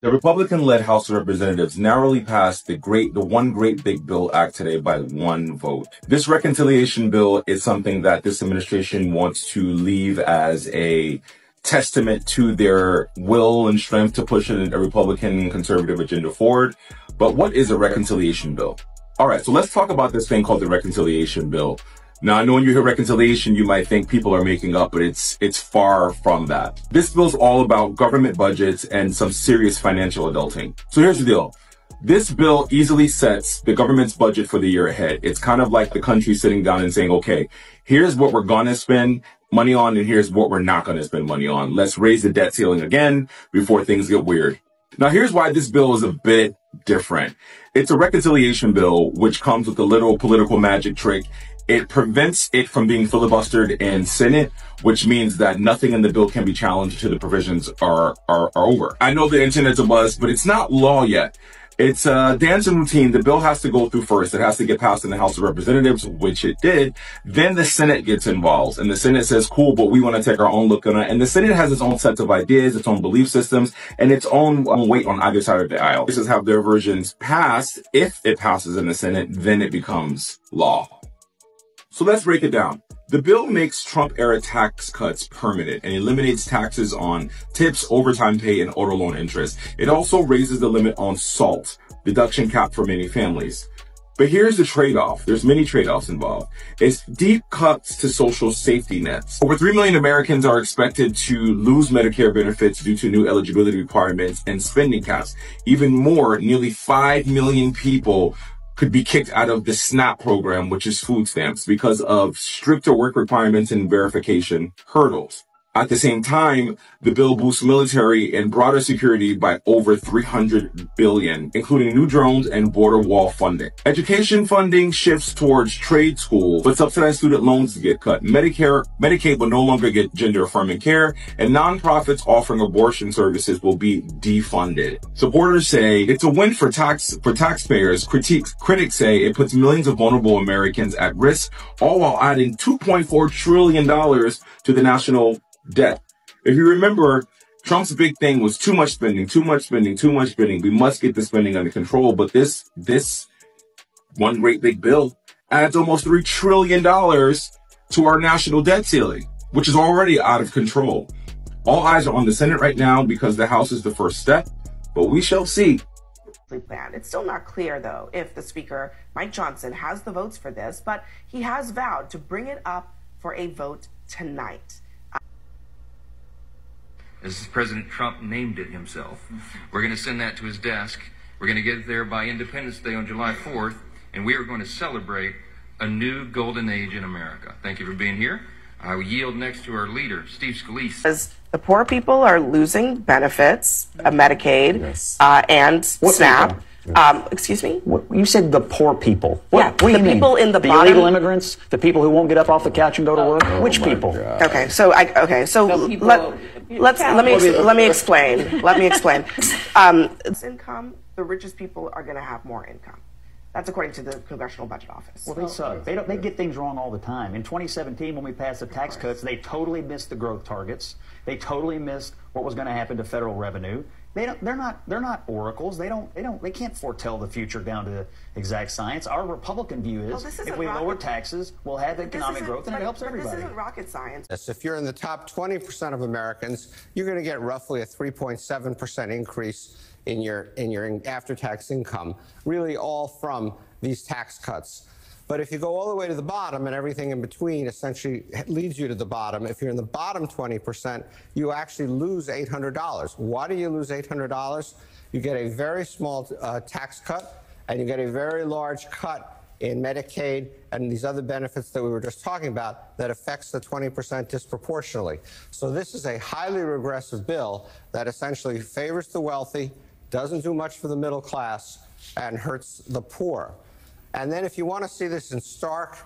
The Republican-led House of Representatives narrowly passed the One Great Big Bill Act today by one vote. This reconciliation bill is something that this administration wants to leave as a testament to their will and strength to push a Republican conservative agenda forward. But what is a reconciliation bill? All right, so let's talk about this thing called the reconciliation bill. Now, I know when you hear reconciliation, you might think people are making up, but it's far from that. This bill's all about government budgets and some serious financial adulting. So here's the deal. This bill easily sets the government's budget for the year ahead. It's kind of like the country sitting down and saying, okay, here's what we're going to spend money on, and here's what we're not going to spend money on. Let's raise the debt ceiling again before things get weird. Now, here's why this bill is a bit different. It's a reconciliation bill, which comes with a little political magic trick. It prevents it from being filibustered in Senate, which means that nothing in the bill can be challenged until the provisions are over. I know the internet's a buzz, but it's not law yet. It's a dance and routine. The bill has to go through first. It has to get passed in the House of Representatives, which it did. Then the Senate gets involved, and the Senate says, cool, but we want to take our own look on it. And the Senate has its own sets of ideas, its own belief systems, and its own weight on either side of the aisle. This is have their versions passed. If it passes in the Senate, then it becomes law. So let's break it down. The bill makes Trump-era tax cuts permanent and eliminates taxes on tips, overtime pay, and auto loan interest. It also raises the limit on SALT, deduction cap for many families. But here's the trade-off. There's many trade-offs involved. It's deep cuts to social safety nets. Over 3 million Americans are expected to lose Medicare benefits due to new eligibility requirements and spending caps. Even more, nearly 5 million people could be kicked out of the SNAP program, which is food stamps, because of stricter work requirements and verification hurdles. At the same time, the bill boosts military and broader security by over $300 billion, including new drones and border wall funding. Education funding shifts towards trade schools, but subsidized student loans get cut. Medicaid will no longer get gender-affirming care, and nonprofits offering abortion services will be defunded. Supporters say it's a win for taxpayers. Critics say it puts millions of vulnerable Americans at risk, all while adding $2.4 trillion to the national debt. If you remember, Trump's big thing was too much spending, too much spending, too much spending. We must get the spending under control. But this one great big bill adds almost $3 trillion to our national debt ceiling, which is already out of control. All eyes are on the Senate right now because the House is the first step, but we shall see. It's still not clear, though, if the Speaker, Mike Johnson, has the votes for this, but he has vowed to bring it up for a vote tonight. As President Trump named it himself. We're going to send that to his desk. We're going to get it there by Independence Day on July 4th, and we are going to celebrate a new golden age in America. Thank you for being here. I will yield next to our leader, Steve Scalise. As the poor people are losing benefits, Medicaid, Yes. And SNAP. Excuse me? You said the poor people. Yeah, What do you the mean? people in the the bottom- illegal immigrants, the people who won't get up off the couch and go to work. Which people? Okay, so let me explain. Let me explain. Income, the richest people are going to have more income. That's according to the Congressional Budget Office. Well, they suck. They get things wrong all the time. In 2017, when we passed the tax cuts, they totally missed the growth targets. They totally missed what was going to happen to federal revenue. They're not oracles. They can't foretell the future down to exact science. Our Republican view is if we lower taxes, we'll have economic growth and it helps everybody. This isn't rocket science. If you're in the top 20% of Americans, you're going to get roughly a 3.7% increase in your after-tax income, really all from these tax cuts. But if you go all the way to the bottom and everything in between essentially leads you to the bottom, if you're in the bottom 20%, you actually lose $800. Why do you lose $800? You get a very small tax cut, and you get a very large cut in Medicaid and these other benefits that we were just talking about that affects the 20% disproportionately. So this is a highly regressive bill that essentially favors the wealthy, doesn't do much for the middle class, and hurts the poor. And then if you want to see this in stark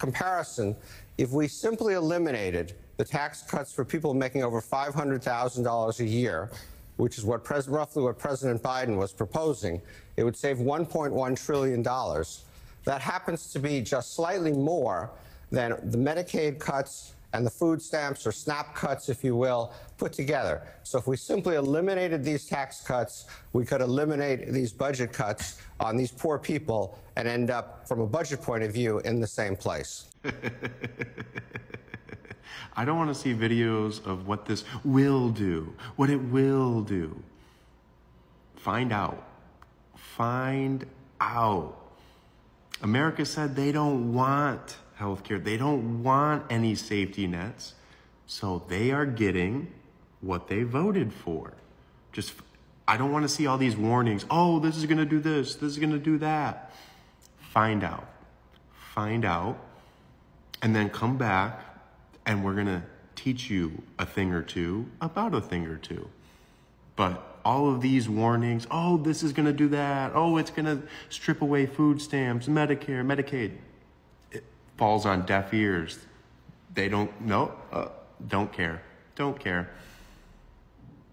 comparison, if we simply eliminated the tax cuts for people making over $500,000 a year, which is roughly what President Biden was proposing, it would save $1.1 trillion. That happens to be just slightly more than the Medicaid cuts and the food stamps, or SNAP cuts, if you will, put together. So if we simply eliminated these tax cuts, we could eliminate these budget cuts on these poor people and end up, from a budget point of view, in the same place. I don't want to see videos of what this will do, what it will do. Find out. Find out. America said they don't want health care. They don't want any safety nets. So they are getting what they voted for. I don't want to see all these warnings. Oh, this is going to do this. This is going to do that. Find out. Find out. And then come back and we're going to teach you a thing or two about a thing or two. But all of these warnings, oh, this is going to do that. Oh, it's going to strip away food stamps, Medicare, Medicaid. It falls on deaf ears. They don't care. Don't care.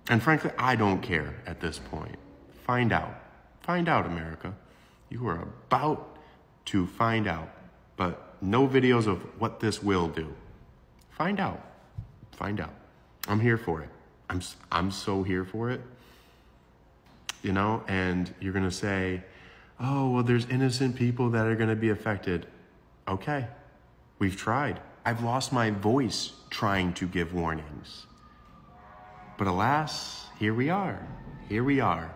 And frankly, I don't care at this point. Find out. Find out, America. You are about to find out. But no videos of what this will do. Find out. Find out. I'm here for it. I'm so here for it. You know, and you're going to say, oh, well, there's innocent people that are going to be affected. Okay, we've tried. I've lost my voice trying to give warnings. But alas, here we are. Here we are.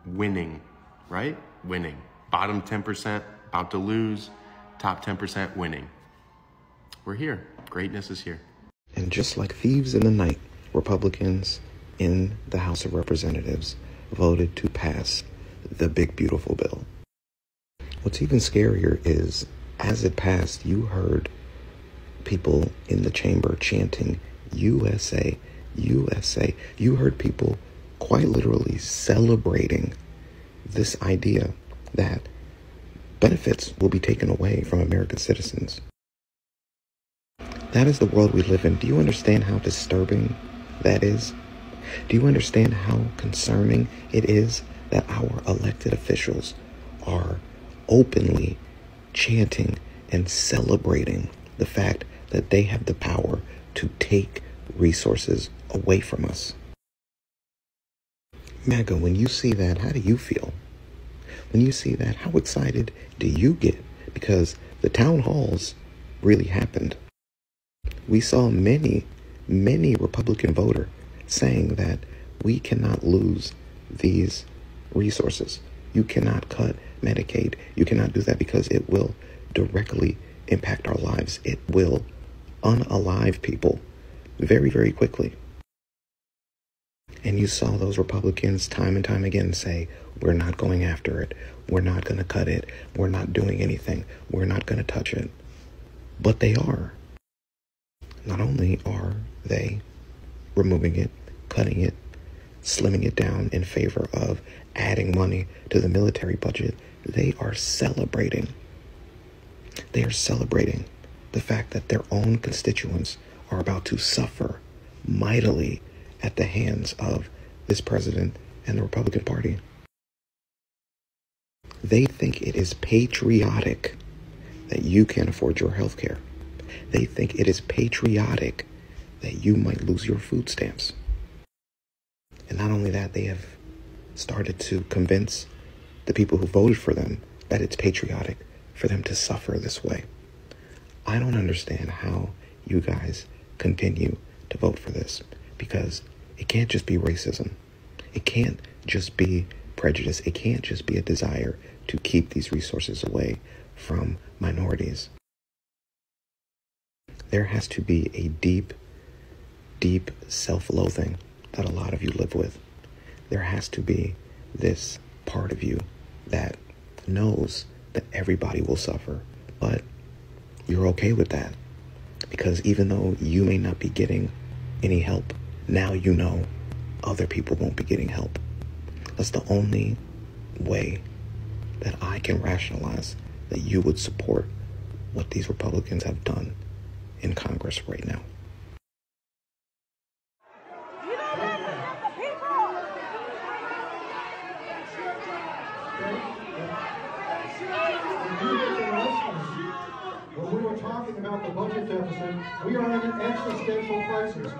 Winning, right? Winning. Bottom 10%, about to lose. Top 10% winning. We're here. Greatness is here. And just like thieves in the night, Republicans in the House of Representatives voted to pass the big, beautiful bill. What's even scarier is, as it passed, you heard people in the chamber chanting, USA, USA. You heard people quite literally celebrating this idea that benefits will be taken away from American citizens. That is the world we live in. Do you understand how disturbing that is? Do you understand how concerning it is that our elected officials are openly chanting and celebrating the fact that they have the power to take resources away from us? MAGA, when you see that, how do you feel? When you see that, how excited do you get? Because the town halls really happened. We saw many Republican voters saying that we cannot lose these resources. You cannot cut Medicaid. You cannot do that because it will directly impact our lives. It will unalive people very, very quickly. And you saw those Republicans time and time again say, we're not going after it. We're not going to cut it. We're not doing anything. We're not going to touch it. But they are. Not only are they removing it, cutting it, slimming it down in favor of adding money to the military budget, they are celebrating. They are celebrating the fact that their own constituents are about to suffer mightily at the hands of this president and the Republican Party. They think it is patriotic that you can't afford your health care. They think it is patriotic that you might lose your food stamps. And not only that, they have started to convince the people who voted for them that it's patriotic for them to suffer this way. I don't understand how you guys continue to vote for this, because it can't just be racism. It can't just be prejudice. It can't just be a desire to keep these resources away from minorities. There has to be a deep, deep self-loathing that a lot of you live with. There has to be this part of you that knows that everybody will suffer, but you're okay with that. Because even though you may not be getting any help, now you know other people won't be getting help. That's the only way that I can rationalize that you would support what these Republicans have done in Congress right now. When we were we're talking about the budget deficit, we are in an existential crisis.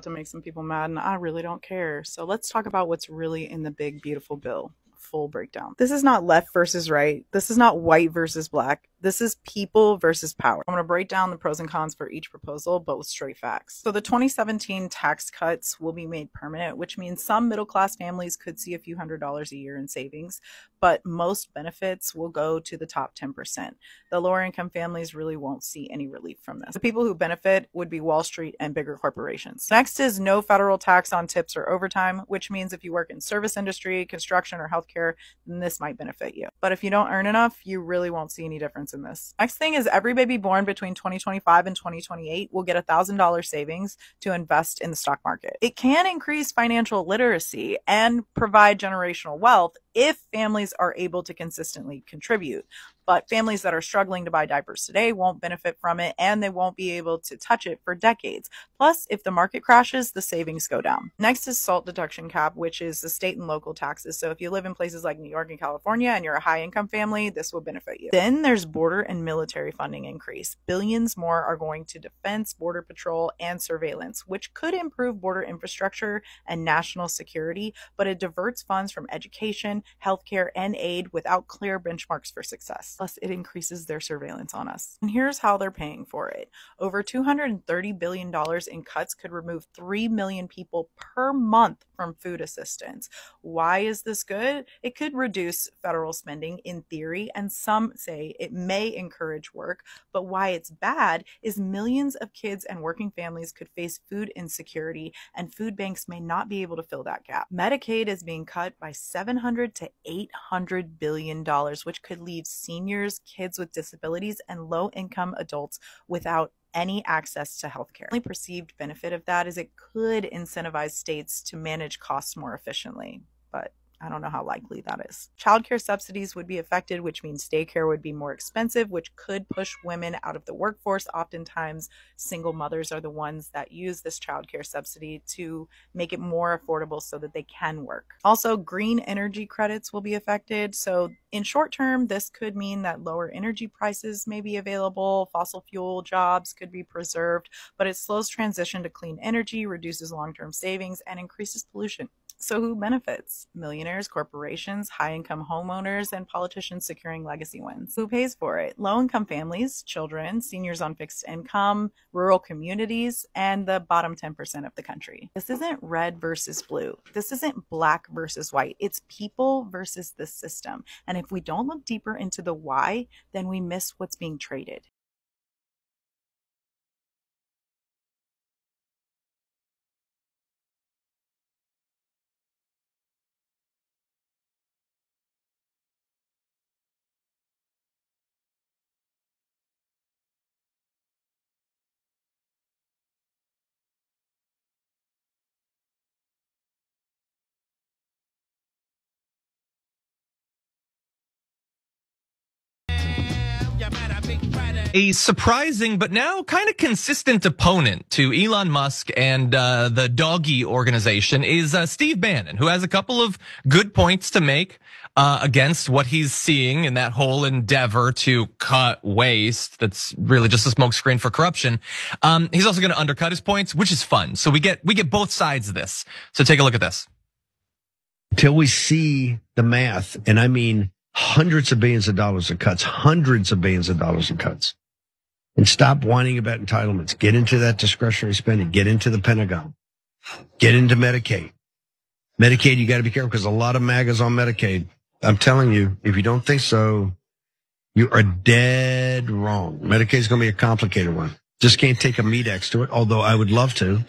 To make some people mad, and I really don't care. So let's talk about what's really in the big, beautiful bill. Full breakdown. This is not left versus right. This is not white versus black. This is people versus power. I'm going to break down the pros and cons for each proposal, but with straight facts. So the 2017 tax cuts will be made permanent, which means some middle-class families could see a few $100s a year in savings, but most benefits will go to the top 10%. The lower-income families really won't see any relief from this. The people who benefit would be Wall Street and bigger corporations. Next is no federal tax on tips or overtime, which means if you work in service industry, construction, or healthcare, then this might benefit you. But if you don't earn enough, you really won't see any difference in this. Next thing is every baby born between 2025 and 2028 will get $1,000 savings to invest in the stock market. It can increase financial literacy and provide generational wealth if families are able to consistently contribute. But families that are struggling to buy diapers today won't benefit from it, and they won't be able to touch it for decades. Plus, if the market crashes, the savings go down. Next is SALT deduction cap, which is the state and local taxes. So if you live in places like New York and California and you're a high income family, this will benefit you. Then there's border and military funding increase. Billions more are going to defense, border patrol, and surveillance, which could improve border infrastructure and national security, but it diverts funds from education, healthcare, and aid without clear benchmarks for success. Plus, it increases their surveillance on us. And here's how they're paying for it. Over $230 billion in cuts could remove 3 million people per month from food assistance. Why is this good? It could reduce federal spending in theory, and some say it may encourage work, but why it's bad is millions of kids and working families could face food insecurity, and food banks may not be able to fill that gap. Medicaid is being cut by $700 to $800 billion, which could leave seniors, kids with disabilities, and low-income adults without any access to healthcare. The only perceived benefit of that is it could incentivize states to manage costs more efficiently, but I don't know how likely that is. Childcare subsidies would be affected, which means daycare would be more expensive, which could push women out of the workforce. Oftentimes, single mothers are the ones that use this childcare subsidy to make it more affordable so that they can work. Also, green energy credits will be affected. So in short term, this could mean that lower energy prices may be available, fossil fuel jobs could be preserved, but it slows transition to clean energy, reduces long-term savings, and increases pollution. So who benefits? Millionaires, corporations, high-income homeowners, and politicians securing legacy wins. Who pays for it? Low-income families, children, seniors on fixed income, rural communities, and the bottom 10% of the country. This isn't red versus blue. This isn't black versus white. It's people versus the system. And if we don't look deeper into the why, then we miss what's being traded. A surprising but now kind of consistent opponent to Elon Musk and the Doggy organization is Steve Bannon, who has a couple of good points to make against what he's seeing in that whole endeavor to cut waste. That's really just a smokescreen for corruption. He's also going to undercut his points, which is fun. So we get both sides of this. So take a look at this. Till we see the math, and I mean hundreds of billions of dollars in cuts, hundreds of billions of dollars in cuts. And stop whining about entitlements. Get into that discretionary spending. Get into the Pentagon. Get into Medicaid. Medicaid, you got to be careful because a lot of MAGAs on Medicaid. I'm telling you, if you don't think so, you are dead wrong. Medicaid is going to be a complicated one. Just can't take a Medex to it, although I would love to.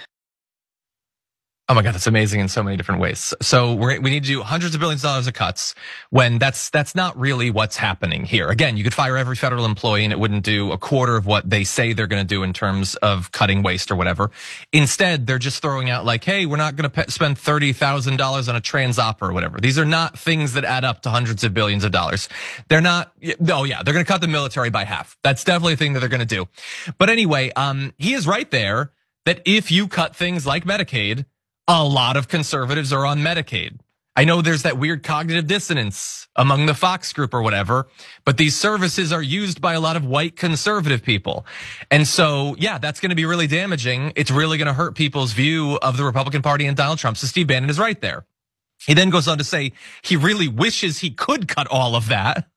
Oh my God, that's amazing in so many different ways. So we need to do hundreds of billions of dollars of cuts when that's not really what's happening here. Again, you could fire every federal employee and it wouldn't do a quarter of what they say they're going to do in terms of cutting waste or whatever. Instead, they're just throwing out like, hey, we're not going to spend $30,000 on a TransOpera or whatever. These are not things that add up to hundreds of billions of dollars. They're not, oh yeah, they're going to cut the military by half. That's definitely a thing that they're going to do. But anyway, he is right there that if you cut things like Medicaid, a lot of conservatives are on Medicaid. I know there's that weird cognitive dissonance among the Fox group or whatever, but these services are used by a lot of white conservative people. And so, yeah, that's going to be really damaging. It's really going to hurt people's view of the Republican Party and Donald Trump. So Steve Bannon is right there. He then goes on to say he really wishes he could cut all of that.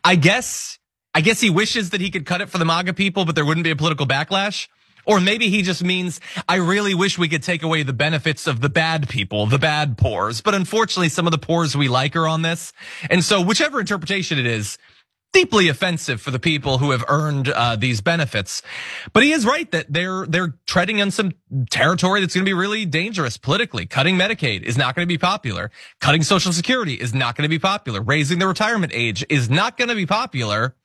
I guess he wishes that he could cut it for the MAGA people, but there wouldn't be a political backlash. Or maybe he just means, I really wish we could take away the benefits of the bad people, the bad poors. But unfortunately, some of the poors we like are on this. And so whichever interpretation it is, deeply offensive for the people who have earned these benefits. But he is right that they're treading on some territory that's going to be really dangerous politically. Cutting Medicaid is not going to be popular. Cutting Social Security is not going to be popular. Raising the retirement age is not going to be popular.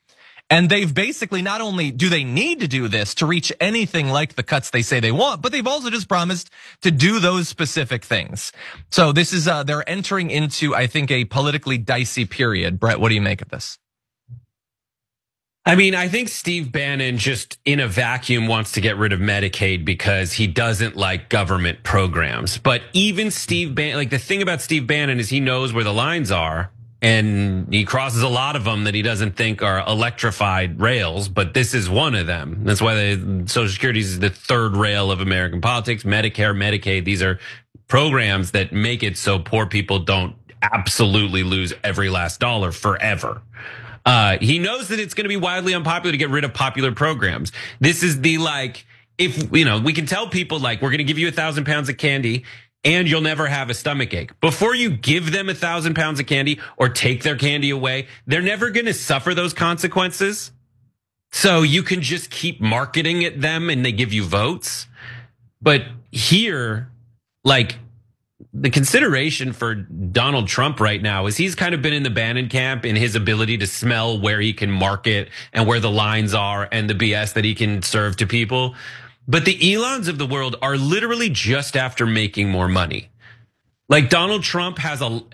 And they've basically, not only do they need to do this to reach anything like the cuts they say they want, but they've also just promised to do those specific things. So this is, they're entering into, I think, a politically dicey period. Brett, what do you make of this? I mean, I think Steve Bannon just in a vacuum wants to get rid of Medicaid because he doesn't like government programs. But even Steve Bannon, like the thing about Steve Bannon is he knows where the lines are. And he crosses a lot of them that he doesn't think are electrified rails, but this is one of them. That's why Social Security is the third rail of American politics. Medicare, Medicaid, these are programs that make it so poor people don't absolutely lose every last dollar forever. He knows that it's going to be wildly unpopular to get rid of popular programs. This is the if, we can tell people we're going to give you 1,000 pounds of candy and you'll never have a stomach ache. Before you give them 1,000 pounds of candy or take their candy away, they're never going to suffer those consequences. So you can just keep marketing at them and they give you votes. But here, the consideration for Donald Trump right now is he's kind of been in the Bannon camp in his ability to smell where he can market and where the lines are and the BS that he can serve to people. But the Elons of the world are literally just after making more money. Donald Trump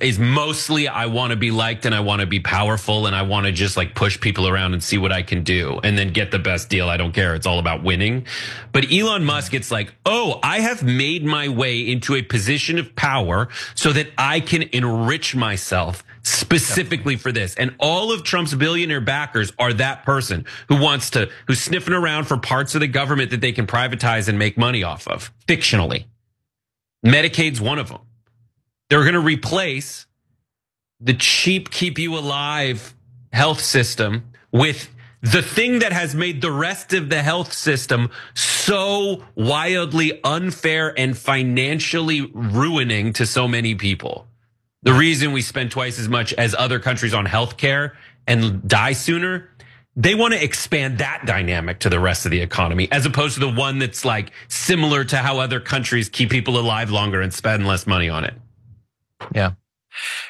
is mostly, I want to be liked and I want to be powerful and I want to just push people around and see what I can do and then get the best deal. I don't care. It's all about winning. But Elon Musk, it's oh, I have made my way into a position of power so that I can enrich myself specifically for this. And all of Trump's billionaire backers are that person who's sniffing around for parts of the government that they can privatize and make money off of, fictionally. Medicaid's one of them. They're going to replace the cheap keep you alive health system with the thing that has made the rest of the health system so wildly unfair and financially ruining to so many people. The reason we spend twice as much as other countries on healthcare and die sooner, they want to expand that dynamic to the rest of the economy, as opposed to the one that's similar to how other countries keep people alive longer and spend less money on it. Yeah.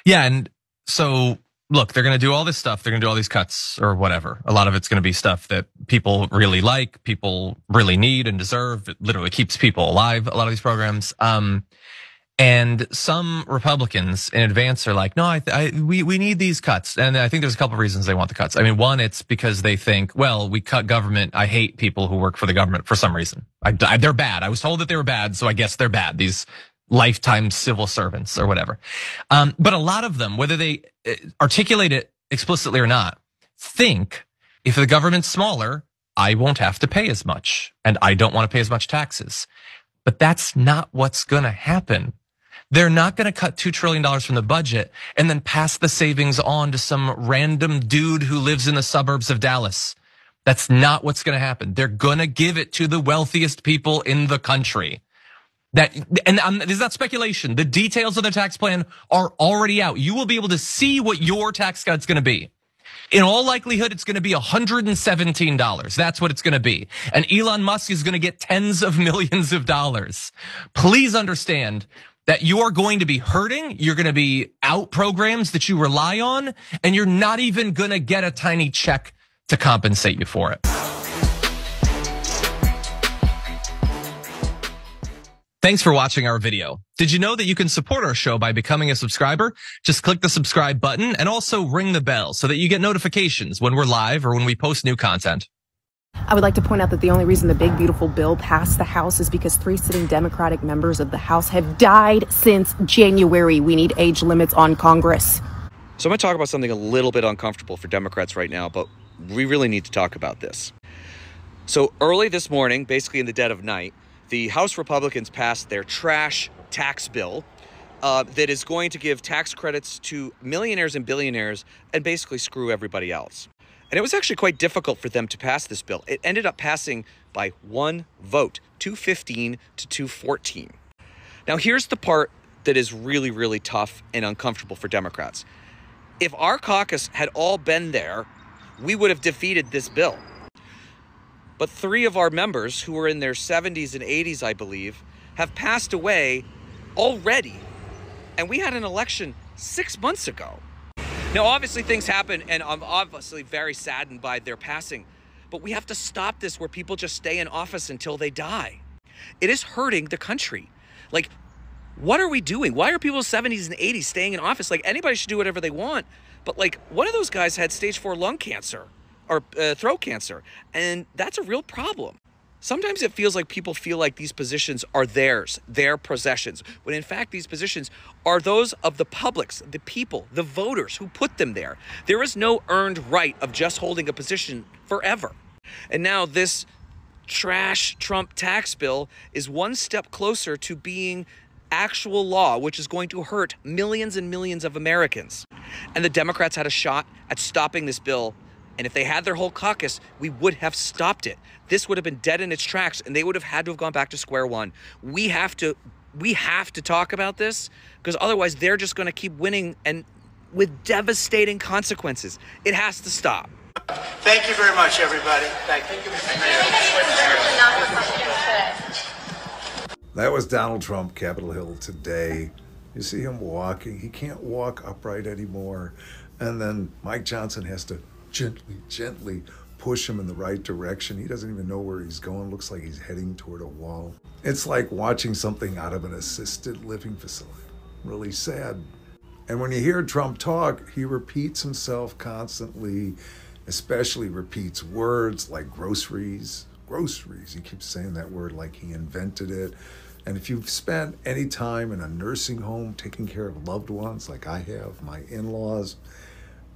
And so look, they're going to do all this stuff. They're going to do all these cuts or whatever. A lot of it's going to be stuff that people really like, people really need and deserve. It literally keeps people alive, a lot of these programs. And some Republicans in advance are no, we need these cuts. And I think there's a couple of reasons they want the cuts. I mean, one, it's because they think, well, we cut government. I hate people who work for the government for some reason. They're bad. I was told that they were bad, so I guess they're bad. These lifetime civil servants or whatever. But a lot of them, whether they articulate it explicitly or not, think if the government's smaller, I won't have to pay as much and I don't want to pay as much taxes. But that's not what's going to happen. They're not going to cut $2 trillion from the budget and then pass the savings on to some random dude who lives in the suburbs of Dallas. That's not what's going to happen. They're going to give it to the wealthiest people in the country. This is not speculation. The details of their tax plan are already out. You will be able to see what your tax cut's going to be. In all likelihood, it's going to be $117. That's what it's going to be. And Elon Musk is going to get tens of millions of dollars. Please understand that you are going to be hurting. You're going to be out programs that you rely on, and you're not even going to get a tiny check to compensate you for it. Thanks for watching our video. Did you know that you can support our show by becoming a subscriber? Just click the subscribe button and also ring the bell so that you get notifications when we're live or when we post new content. I would like to point out that the only reason the big, beautiful bill passed the House is because 3 sitting Democratic members of the House have died since January. We need age limits on Congress. So I'm going to talk about something a little bit uncomfortable for Democrats right now, but we really need to talk about this. So early this morning, basically in the dead of night, the House Republicans passed their trash tax bill that is going to give tax credits to millionaires and billionaires and basically screw everybody else. And it was actually quite difficult for them to pass this bill. It ended up passing by 1 vote, 215 to 214. Now, here's the part that is really, really tough and uncomfortable for Democrats. If our caucus had all been there, we would have defeated this bill. But 3 of our members, who were in their 70s and 80s, I believe, have passed away already. And we had an election 6 months ago. Now, obviously, things happen, and I'm obviously very saddened by their passing. But we have to stop this where people just stay in office until they die. It is hurting the country. Like, what are we doing? Why are people 70s and 80s staying in office? Like, anybody should do whatever they want. But, like, one of those guys had stage 4 lung cancer or throat cancer, and that's a real problem. Sometimes it feels like people feel like these positions are theirs, their possessions, when in fact these positions are those of the publics, the people, the voters who put them there. There is no earned right of just holding a position forever. And now this trash Trump tax bill is one step closer to being actual law, which is going to hurt millions and millions of Americans. And the Democrats had a shot at stopping this bill. And if they had their whole caucus, we would have stopped it. This would have been dead in its tracks, and they would have had to have gone back to square one. We have to talk about this, because otherwise they're just going to keep winning and with devastating consequences. It has to stop. Thank you very much, everybody. Thank you. That was Donald Trump, Capitol Hill today. You see him walking. He can't walk upright anymore. And then Mike Johnson has to gently push him in the right direction. He doesn't even know where he's going. Looks like he's heading toward a wall. It's like watching something out of an assisted living facility. Really sad. And when you hear Trump talk, he repeats himself constantly, especially repeats words like groceries. Groceries. He keeps saying that word like he invented it. And if you've spent any time in a nursing home taking care of loved ones like I have, my in-laws,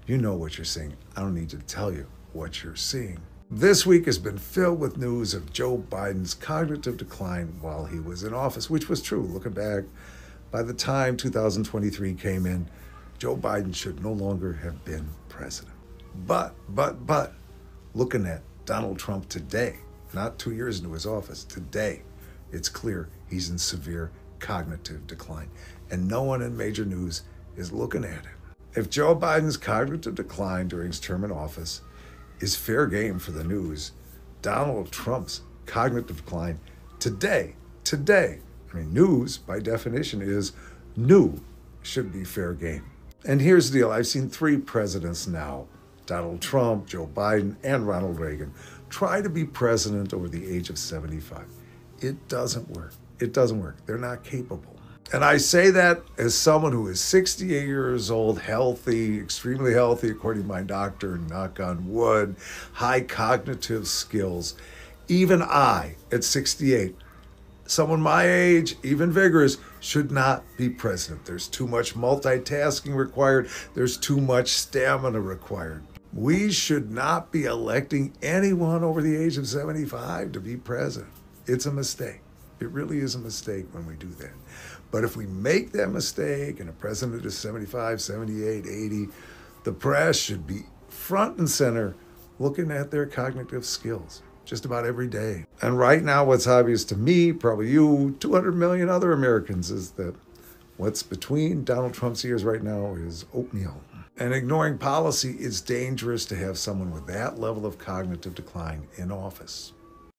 you know what you're seeing. I don't need to tell you what you're seeing. This week has been filled with news of Joe Biden's cognitive decline while he was in office, which was true. Looking back, by the time 2023 came in, Joe Biden should no longer have been president. But, looking at Donald Trump today, not 2 years into his office, today, it's clear he's in severe cognitive decline. And no one in major news is looking at it. If Joe Biden's cognitive decline during his term in office is fair game for the news, Donald Trump's cognitive decline today, I mean, news by definition is new, should be fair game. And here's the deal. I've seen 3 presidents now, Donald Trump, Joe Biden, and Ronald Reagan, try to be president over the age of 75. It doesn't work. It doesn't work. They're not capable. And I say that as someone who is 68 years old, healthy, extremely healthy, according to my doctor, knock on wood, high cognitive skills. Even I, at 68, someone my age, even vigorous, should not be president. There's too much multitasking required. There's too much stamina required. We should not be electing anyone over the age of 75 to be president. It's a mistake. It really is a mistake when we do that. But if we make that mistake and a president is 75, 78, 80, the press should be front and center looking at their cognitive skills just about every day. And right now, what's obvious to me, probably you, 200 million other Americans, is that what's between Donald Trump's ears right now is oatmeal. And ignoring policy is dangerous to have someone with that level of cognitive decline in office.